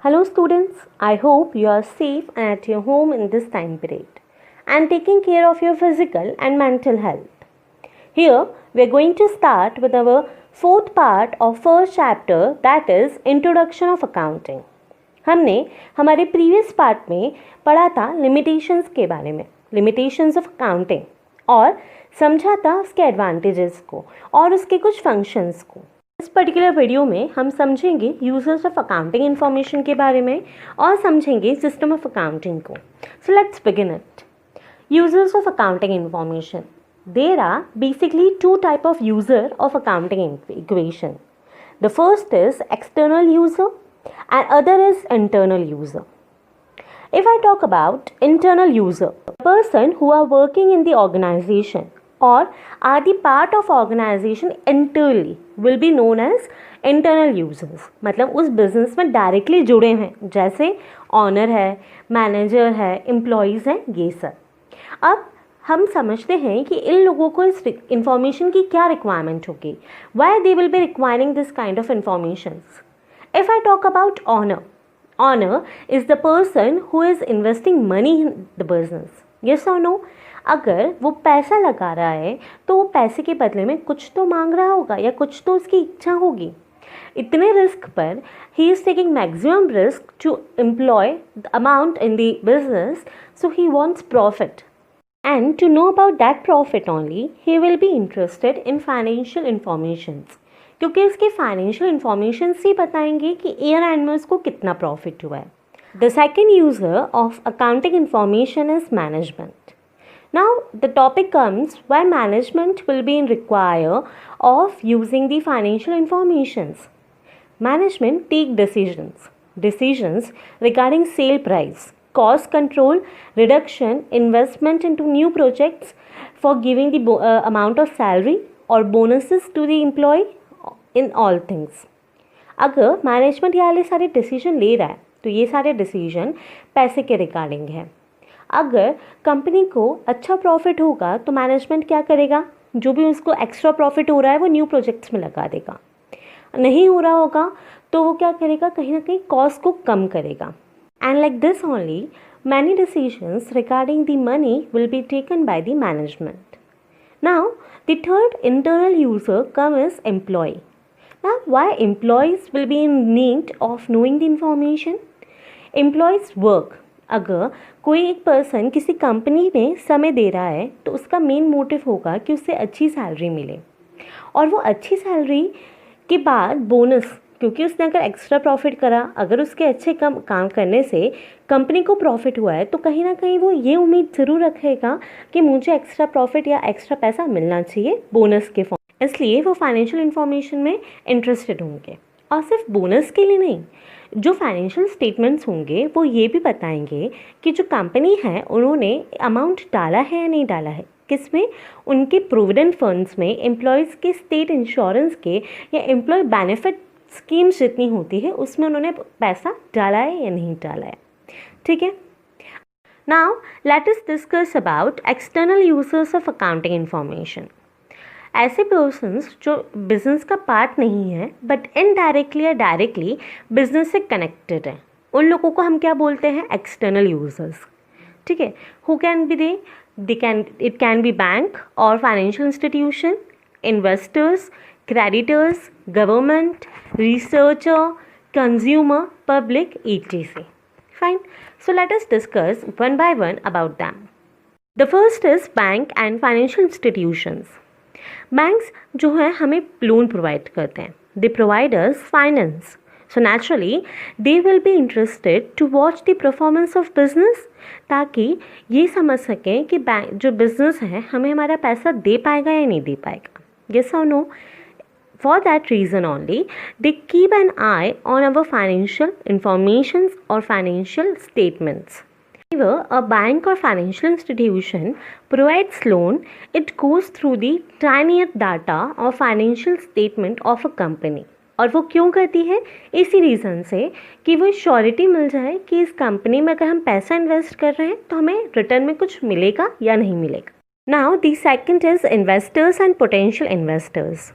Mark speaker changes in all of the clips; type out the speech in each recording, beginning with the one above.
Speaker 1: Hello students, I hope you are safe and at your home in this time period and taking care of your physical and mental health. Here we are going to start with our fourth part of first chapter, that is Introduction of Accounting. हमने हमारे previous part में पढ़ा था limitations के बारे में, limitations of accounting, और समझा था उसके एडवांटेजेस को और उसके कुछ फंक्शंस को. इस पर्टिकुलर वीडियो में हम समझेंगे यूजर्स ऑफ अकाउंटिंग इन्फॉर्मेशन के बारे में और समझेंगे सिस्टम ऑफ अकाउंटिंग को. So let's begin it. Users of accounting information. There are basically two types of user of accounting equation. The first is external user and other is internal user. If I talk about internal user, the person who are working in the organization or are the part of organization entirely will be known as internal users. मतलब उस business में directly जुड़े हैं, जैसे owner है, manager है, employees हैं, ये सब. अब हम समझते हैं कि इन लोगों को इस इंफॉर्मेशन की क्या रिक्वायरमेंट होगी, why they will be requiring this kind of informations. If I talk about owner, owner is the person who is investing money in the business. Yes और नो? अगर वो पैसा लगा रहा है तो वो पैसे के बदले में कुछ तो मांग रहा होगा या कुछ तो उसकी इच्छा होगी. इतने रिस्क पर he is taking maximum risk to employ the amount in the business, so he wants profit. And to know about that profit only, he will be interested in financial informations. क्योंकि इसके financial informations ही बताएंगे कि year and में उसको कितना profit हुआ है. The second user of accounting information is management. Now the topic comes why management will be in require of using the financial informations. Management take decisions regarding sale price, cost control, reduction, investment into new projects, for giving the amount of salary or bonuses to the employee, in all things. अगर management ये वाले सारे decision ले रहा है तो ये सारे डिसीजन पैसे के रिगार्डिंग है. अगर कंपनी को अच्छा प्रॉफिट होगा तो मैनेजमेंट क्या करेगा, जो भी उसको एक्स्ट्रा प्रॉफिट हो रहा है वो न्यू प्रोजेक्ट्स में लगा देगा. नहीं हो रहा होगा तो वो क्या करेगा, कहीं ना कहीं कॉस्ट को कम करेगा. And like this only, many decisions regarding the money will be taken by the management. Now, the third internal user comes employee. Now, why employees will be in need of knowing the information? Employees work. अगर कोई एक person किसी company में समय दे रहा है तो उसका मेन मोटिव होगा कि उससे अच्छी सैलरी मिले, और वो अच्छी सैलरी के बाद बोनस, क्योंकि उसने अगर एक्स्ट्रा प्रॉफिट करा, अगर उसके अच्छे काम करने से कंपनी को प्रॉफिट हुआ है तो कहीं ना कहीं वो ये उम्मीद ज़रूर रखेगा कि मुझे एक्स्ट्रा प्रॉफिट या एक्स्ट्रा पैसा मिलना चाहिए बोनस के फॉर्म. इसलिए वो फाइनेंशियल इन्फॉर्मेशन में इंटरेस्टेड होंगे. और सिर्फ बोनस के लिए नहीं, जो फाइनेंशियल स्टेटमेंट्स होंगे वो ये भी बताएंगे कि जो कंपनी है उन्होंने अमाउंट डाला है या नहीं डाला है, किसमें, उनके प्रोविडेंट फंड्स में, एम्प्लॉयज़ के स्टेट इंश्योरेंस के या एम्प्लॉय बेनिफिट स्कीम्स जितनी होती है उसमें उन्होंने पैसा डाला है या नहीं डाला है. ठीक है. Now let us discuss about external users of accounting information. ऐसे पर्सन्स जो बिजनेस का पार्ट नहीं है बट इनडायरेक्टली या डायरेक्टली बिजनेस से कनेक्टेड है, उन लोगों को हम क्या बोलते हैं, एक्सटर्नल यूजर्स. ठीक है. Who can be they? It can be bank और financial institution, investors, creditors, government, researcher, consumer, public, etc. Fine. So let us discuss one by one about them. The first is bank and financial institutions. Banks जो है हमें loan provide करते हैं. They provide us finance. So naturally, they will be interested to watch the performance of business, ताकि ये समझ सकें कि बैंक जो बिजनेस है हमें हमारा पैसा दे पाएगा या नहीं दे पाएगा. Yes or no? For that reason only, they keep an eye on our financial informations or financial statements. Whenever a bank or financial institution provides loan, it goes through the 10-year data or financial statement of a company. और वो क्यों करती है? इसी reason से कि वो surety मिल जाए कि इस कंपनी में अगर हम पैसा इन्वेस्ट कर रहे हैं तो हमें रिटर्न में कुछ मिलेगा या नहीं मिलेगा. Now the second is investors and potential investors.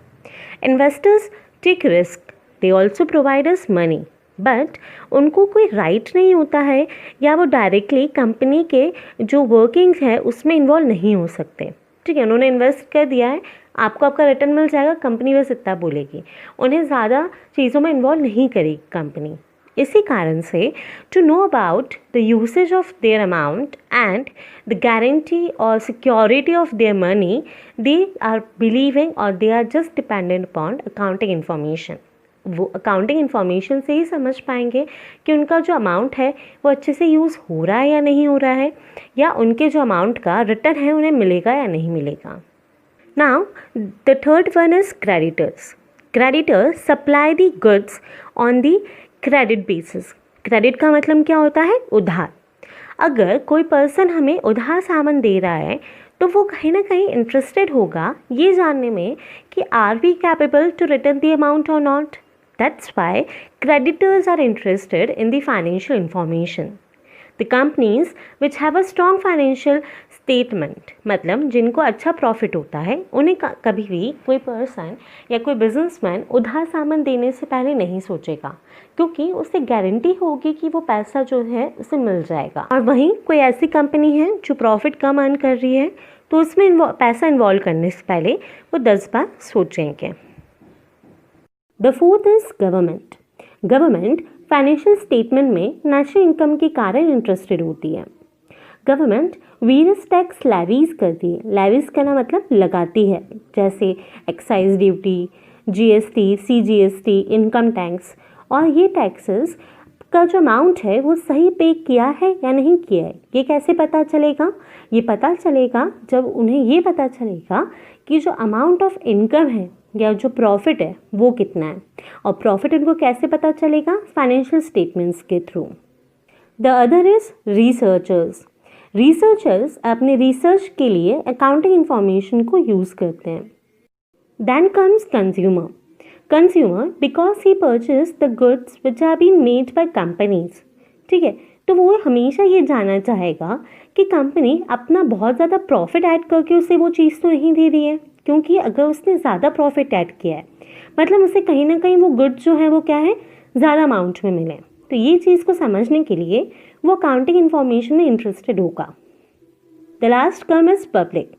Speaker 1: Investors take risk. They also provide us money. But उनको कोई राइट नहीं होता है या वो डायरेक्टली कंपनी के जो वर्किंग्स है उसमें इन्वॉल्व नहीं हो सकते। ठीक है, उन्होंने इन्वेस्ट कर दिया है, आपको आपका रिटर्न मिल जाएगा, कंपनी बस इतना बोलेगी, उन्हें ज़्यादा चीज़ों में इन्वॉल्व नहीं करेगी कंपनी। इसी कारण से to know about the usage of their amount and the guarantee और security of their money, they are believing और they are just dependent upon accounting information. वो अकाउंटिंग इन्फॉर्मेशन से ही समझ पाएंगे कि उनका जो अमाउंट है वो अच्छे से यूज़ हो रहा है या नहीं हो रहा है, या उनके जो अमाउंट का रिटर्न है उन्हें मिलेगा या नहीं मिलेगा। Now the third one is creditors. Creditors supply the goods on the credit basis. Credit का मतलब क्या होता है? उधार। अगर कोई पर्सन हमें उधार सामान दे रहा है तो वो कहीं ना कहीं इंटरेस्टेड होगा ये जानने में कि are we capable to return the amount और not. That's why creditors are interested in the financial information. The companies which have a strong financial statement, मतलब जिनको अच्छा प्रॉफिट होता है, उन्हें कभी भी कोई पर्सन या कोई बिजनेसमैन उधार सामान देने से पहले नहीं सोचेगा, क्योंकि उसे गारंटी होगी कि वो पैसा जो है उसे मिल जाएगा। और वहीं कोई ऐसी कंपनी है जो प्रॉफिट कम अर्न कर रही है तो उसमें पैसा इन्वॉल्व करने से पहले वो 10 बार सोचेंगे। The fourth is government. Government financial statement में नेशनल इनकम के कारण इंटरेस्टेड होती है। गवर्नमेंट वेरियस टैक्स लेवीज करती है। लेवीज करना मतलब लगाती है, जैसे excise duty, GST, CGST, income tax. और ये टैक्सेस का जो अमाउंट है वो सही पे किया है या नहीं किया है, ये कैसे पता चलेगा? ये पता चलेगा जब उन्हें ये पता चलेगा कि जो अमाउंट ऑफ इनकम है या जो प्रॉफिट है वो कितना है। और प्रॉफिट उनको कैसे पता चलेगा? फाइनेंशियल स्टेटमेंट्स के through. The other is researchers. Researchers अपने रिसर्च के लिए अकाउंटिंग इंफॉर्मेशन को यूज़ करते हैं। Then comes consumer. Consumer because he purchase the goods which are been made by companies. ठीक है, तो वो हमेशा ये जानना चाहेगा कि कंपनी अपना बहुत ज़्यादा प्रॉफिट ऐड करके उसे वो चीज़ तो नहीं दे रही है, क्योंकि अगर उसने ज़्यादा प्रॉफिट ऐड किया है मतलब उसे कहीं ना कहीं वो गुड्स जो है वो क्या है, ज़्यादा अमाउंट में मिले। तो ये चीज़ को समझने के लिए वो अकाउंटिंग इन्फॉर्मेशन में इंटरेस्टेड होगा। The last come is public.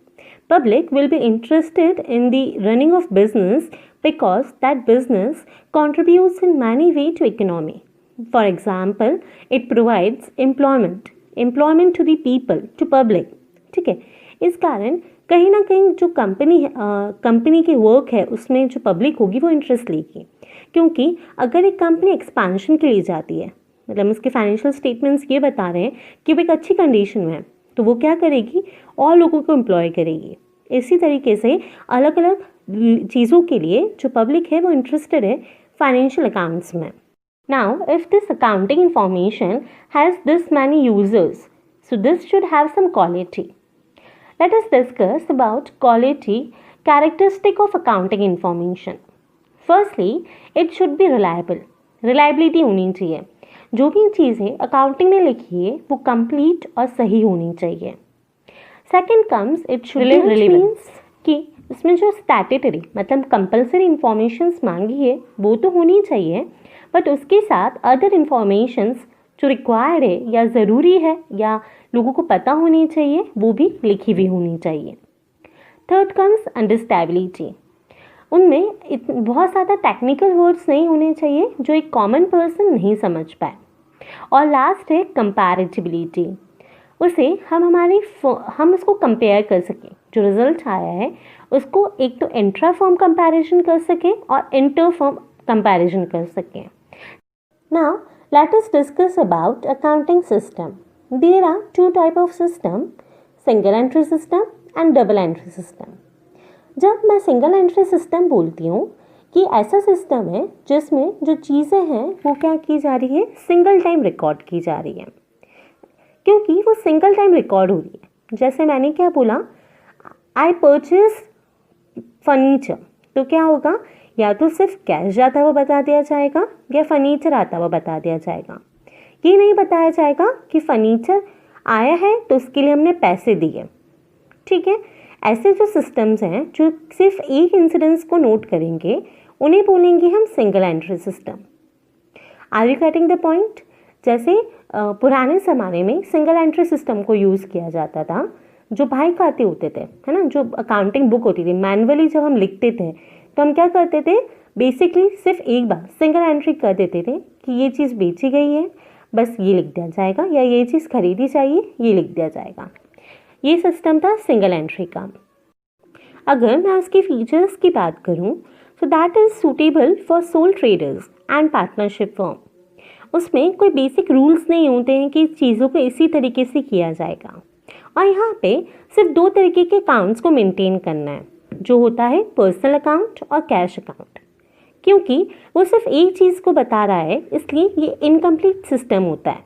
Speaker 1: Public will be interested in the running of business because that business contributes in many ways to economy. For example, it provides employment to the people, to public. ठीक है, इस कारण कहीं ना कहीं जो company के work है उसमें जो पब्लिक होगी वो इंटरेस्ट लेगी, क्योंकि अगर एक कंपनी एक्सपेंशन के लिए जाती है, मतलब उसके फाइनेंशियल स्टेटमेंट्स ये बता रहे हैं कि वो एक अच्छी कंडीशन में है, तो वो क्या करेगी, और लोगों को एम्प्लॉय करेगी। इसी तरीके से अलग अलग चीज़ों के लिए जो पब्लिक है वो इंटरेस्टेड है फाइनेंशियल अकाउंट्स में। Now if this accounting information has this many users, so this should have some quality. Let us discuss about quality characteristic of accounting information. Firstly it should be reliable. Reliability होनी चाहिए, जो भी चीज़ें accounting में लिखी है वो complete और सही होनी चाहिए। Second comes it should B relevance, कि उसमें जो स्टैट्यूटरी मतलब कंपलसरी इंफॉर्मेशंस मांगी है वो तो होनी चाहिए, बट उसके साथ अदर इंफॉर्मेशंस जो रिक्वायर्ड है या ज़रूरी है या लोगों को पता होनी चाहिए वो भी लिखी हुई होनी चाहिए। Third comes understandability. उनमें बहुत ज़्यादा टेक्निकल वर्ड्स नहीं होने चाहिए जो एक कॉमन पर्सन नहीं समझ पाए। और लास्ट है कंपैरेटिबिलिटी। उसे हम उसको कंपेयर कर सकें, जो रिजल्ट आया है उसको एक तो इंट्रा फॉर्म कंपैरिजन कर सकें और इंटर फॉर्म कंपैरिजन कर सकें। Now let us discuss about accounting system. There are two type of system, single entry system and double entry system. जब मैं सिंगल एंट्री सिस्टम बोलती हूँ कि ऐसा सिस्टम है जिसमें जो चीज़ें हैं वो क्या की जा रही है, सिंगल टाइम रिकॉर्ड की जा रही है, क्योंकि वो सिंगल टाइम रिकॉर्ड हो रही है। जैसे मैंने क्या बोला, आई परचेज फर्नीचर, तो क्या होगा, या तो सिर्फ कैश जाता हुआ बता दिया जाएगा या फर्नीचर आता हुआ बता दिया जाएगा। ये नहीं बताया जाएगा कि फर्नीचर आया है तो उसके लिए हमने पैसे दिए। ठीक है, ऐसे जो सिस्टम्स हैं जो सिर्फ एक इंसिडेंस को नोट करेंगे उन्हें बोलेंगे हम single entry system. Are you getting the point? जैसे पुराने ज़माने में सिंगल एंट्री सिस्टम को यूज़ किया जाता था, जो भाई खाते होते थे, है ना, जो अकाउंटिंग बुक होती थी, मैनुअली जब हम लिखते थे तो हम क्या करते थे, बेसिकली सिर्फ एक बार सिंगल एंट्री कर देते थे कि ये चीज़ बेची गई है, बस ये लिख दिया जाएगा, या ये चीज़ खरीदी चाहिए, ये लिख दिया जाएगा। ये सिस्टम था सिंगल एंट्री का। अगर मैं उसके फीचर्स की बात करूं तो that is suitable for sole traders and partnership firm. उसमें कोई बेसिक रूल्स नहीं होते हैं कि चीज़ों को इसी तरीके से किया जाएगा, और यहाँ पे सिर्फ 2 तरीके के अकाउंट्स को मेंटेन करना है, जो होता है पर्सनल अकाउंट और कैश अकाउंट। क्योंकि वो सिर्फ एक चीज़ को बता रहा है, इसलिए ये इनकम्प्लीट सिस्टम होता है।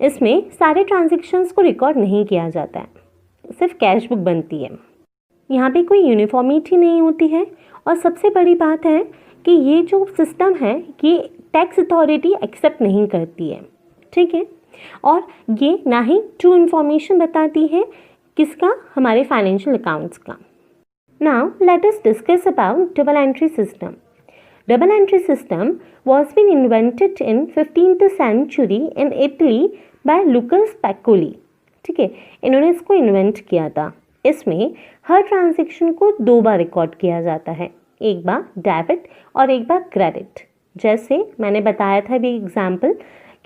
Speaker 1: इसमें सारे ट्रांजेक्शन्स को रिकॉर्ड नहीं किया जाता है, सिर्फ कैश बुक बनती है। यहाँ पे कोई यूनिफॉर्मिटी नहीं होती है, और सबसे बड़ी बात है कि ये जो सिस्टम है ये टैक्स अथॉरिटी एक्सेप्ट नहीं करती है, ठीक है। और ये ना ही ट्रू इन्फॉर्मेशन बताती है किसका, हमारे फाइनेंशियल अकाउंट्स का। Now let us discuss about double entry system. Double entry system was been invented in 15th century in Italy by Lucas Pacioli, ठीक है, इन्होंने इसको इन्वेंट किया था। इसमें हर ट्रांजैक्शन को 2 बार रिकॉर्ड किया जाता है, एक बार डेबिट और एक बार क्रेडिट। जैसे मैंने बताया था भी एग्जाम्पल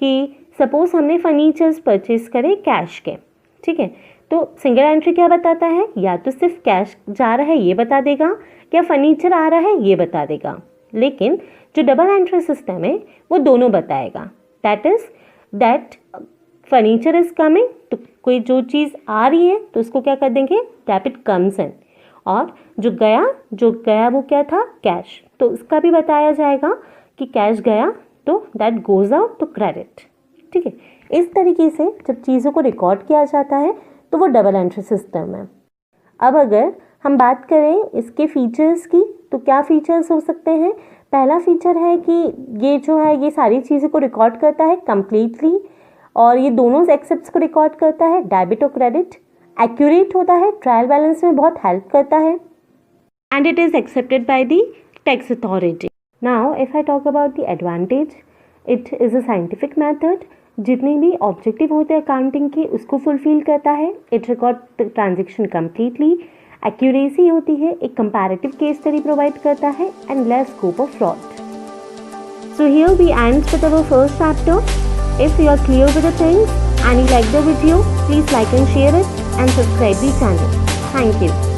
Speaker 1: कि सपोज हमने फर्नीचर्स परचेज करे कैश के, ठीक है, तो सिंगल एंट्री क्या बताता है, या तो सिर्फ कैश जा रहा है ये बता देगा, या फर्नीचर आ रहा है ये बता देगा। लेकिन जो डबल एंट्री सिस्टम है वो दोनों बताएगा। That is that furniture is coming, तो कोई जो चीज़ आ रही है तो उसको क्या कर देंगे, डेबिट कम्स इन, और जो गया वो क्या था, कैश, तो उसका भी बताया जाएगा कि कैश गया तो that goes out to credit, ठीक है। इस तरीके से जब चीज़ों को रिकॉर्ड किया जाता है तो वो डबल एंट्री सिस्टम है। अब अगर हम बात करें इसके फीचर्स की, तो क्या फीचर्स हो सकते हैं। पहला फीचर है कि ये जो है ये सारी चीज़ों को रिकॉर्ड करता है कम्प्लीटली, और ये दोनों एक्सेप्ट्स को रिकॉर्ड करता है, डेबिट और क्रेडिट। एक्यूरेट होता है, ट्रायल बैलेंस में बहुत हेल्प करता है, and it is accepted by the tax authority. Now if I talk about the advantage, it is a scientific method, जितने भी ऑब्जेक्टिव होते हैं अकाउंटिंग के उसको फुलफिल करता है। It record transaction completely, accuracy होती है, एक कंपैरेटिव केस स्टडी प्रोवाइड करता है, and less scope of fraud. So here we end with our first chapter. If you are clear with the things and you like the video, please like and share it and subscribe the channel. Thank you.